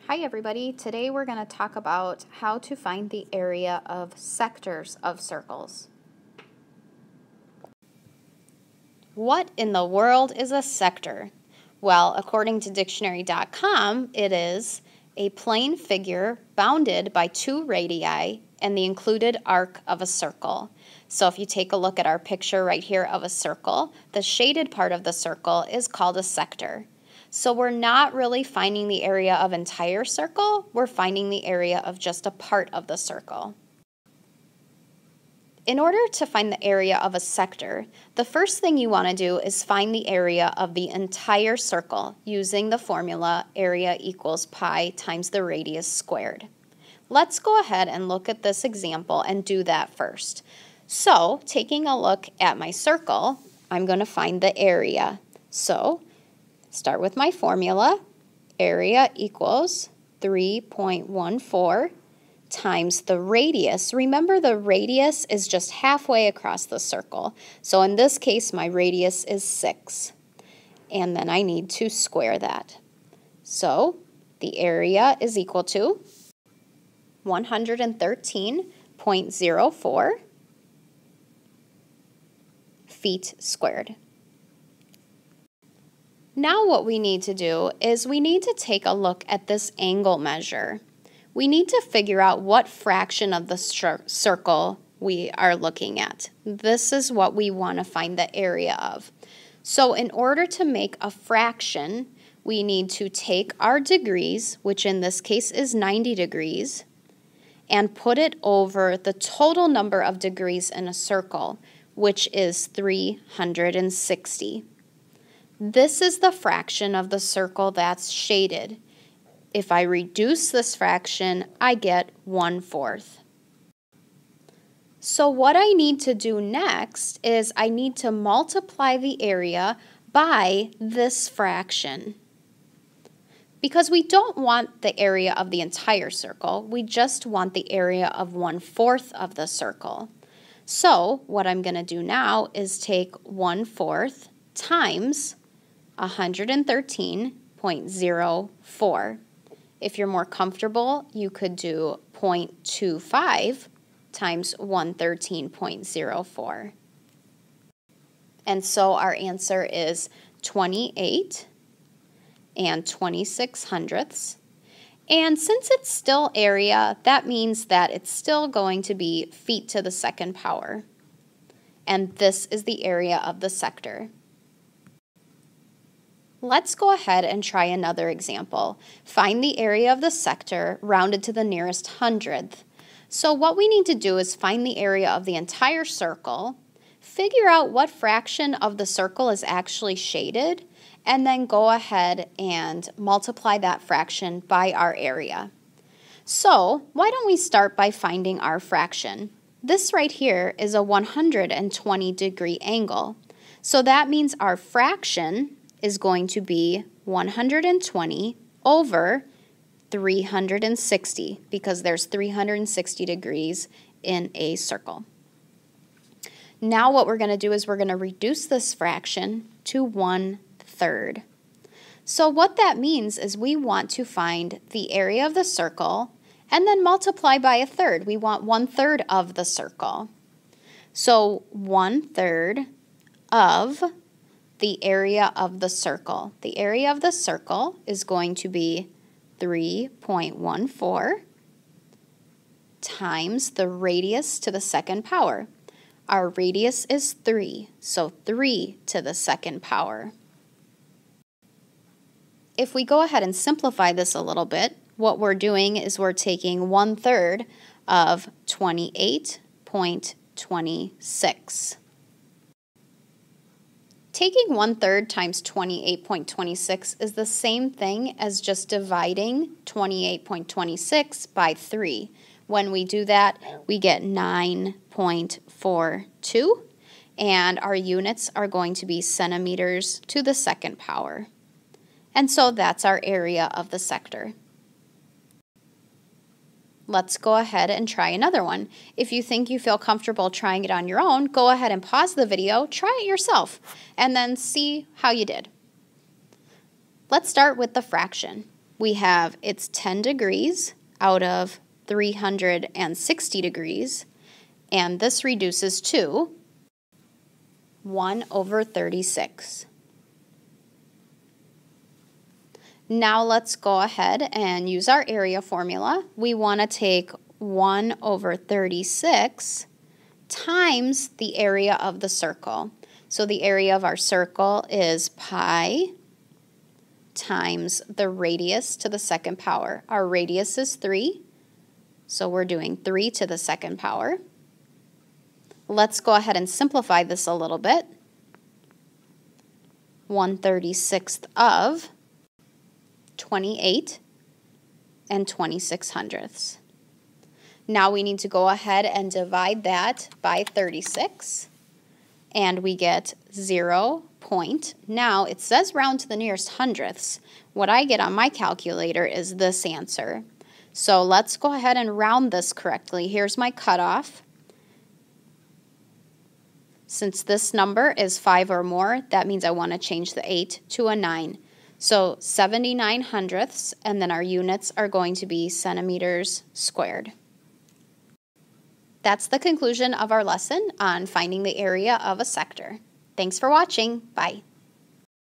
Hi everybody, today we're going to talk about how to find the area of sectors of circles. What in the world is a sector? Well, according to dictionary.com, it is a plane figure bounded by two radii and the included arc of a circle. So if you take a look at our picture right here of a circle, the shaded part of the circle is called a sector. So we're not really finding the area of entire circle, we're finding the area of just a part of the circle. In order to find the area of a sector, the first thing you want to do is find the area of the entire circle using the formula area equals pi times the radius squared. Let's go ahead and look at this example and do that first. So, taking a look at my circle, I'm going to find the area. So, start with my formula, area equals 3.14 times the radius. Remember, the radius is just halfway across the circle. So in this case, my radius is 6. And then I need to square that. So the area is equal to 113.04 feet squared. Now what we need to do is we need to take a look at this angle measure. We need to figure out what fraction of the circle we are looking at. This is what we want to find the area of. So in order to make a fraction, we need to take our degrees, which in this case is 90 degrees, and put it over the total number of degrees in a circle, which is 360. This is the fraction of the circle that's shaded. If I reduce this fraction, I get 1/4. So what I need to do next is I need to multiply the area by this fraction. Because we don't want the area of the entire circle, we just want the area of 1/4 of the circle. So what I'm going to do now is take 1/4 times 113.04. If you're more comfortable, you could do 0.25 times 113.04. And so our answer is 28 and 26 hundredths. And since it's still area, that means that it's still going to be feet to the second power. And this is the area of the sector. Let's go ahead and try another example. Find the area of the sector rounded to the nearest hundredth. So what we need to do is find the area of the entire circle, figure out what fraction of the circle is actually shaded, and then go ahead and multiply that fraction by our area. So why don't we start by finding our fraction? This right here is a 120-degree angle. So that means our fraction is going to be 120 over 360 because there's 360 degrees in a circle. Now what we're going to do is we're going to reduce this fraction to 1/3. So what that means is we want to find the area of the circle and then multiply by 1/3. We want 1/3 of the circle. So 1/3 of the area of the circle. The area of the circle is going to be 3.14 times the radius to the second power. Our radius is 3, so 3 to the second power. If we go ahead and simplify this a little bit, what we're doing is we're taking 1/3 of 28.26. Taking 1/3 times 28.26 is the same thing as just dividing 28.26 by 3. When we do that, we get 9.42, and our units are going to be centimeters to the second power. And so that's our area of the sector. Let's go ahead and try another one. If you think you feel comfortable trying it on your own, go ahead and pause the video, try it yourself, and then see how you did. Let's start with the fraction. we have it's 10 degrees out of 360 degrees, and this reduces to 1 over 36. Now let's go ahead and use our area formula. We want to take 1 over 36 times the area of the circle. So the area of our circle is pi times the radius to the second power. Our radius is 3, so we're doing 3 to the second power. Let's go ahead and simplify this a little bit. 1/36 of 28 and 26/100. Now we need to go ahead and divide that by 36, and we get 0. Now it says round to the nearest hundredths. What I get on my calculator is this answer. So let's go ahead and round this correctly. Here's my cutoff. Since this number is 5 or more, that means I want to change the 8 to a 9. So 79 hundredths, and then our units are going to be centimeters squared. That's the conclusion of our lesson on finding the area of a sector. Thanks for watching. Bye.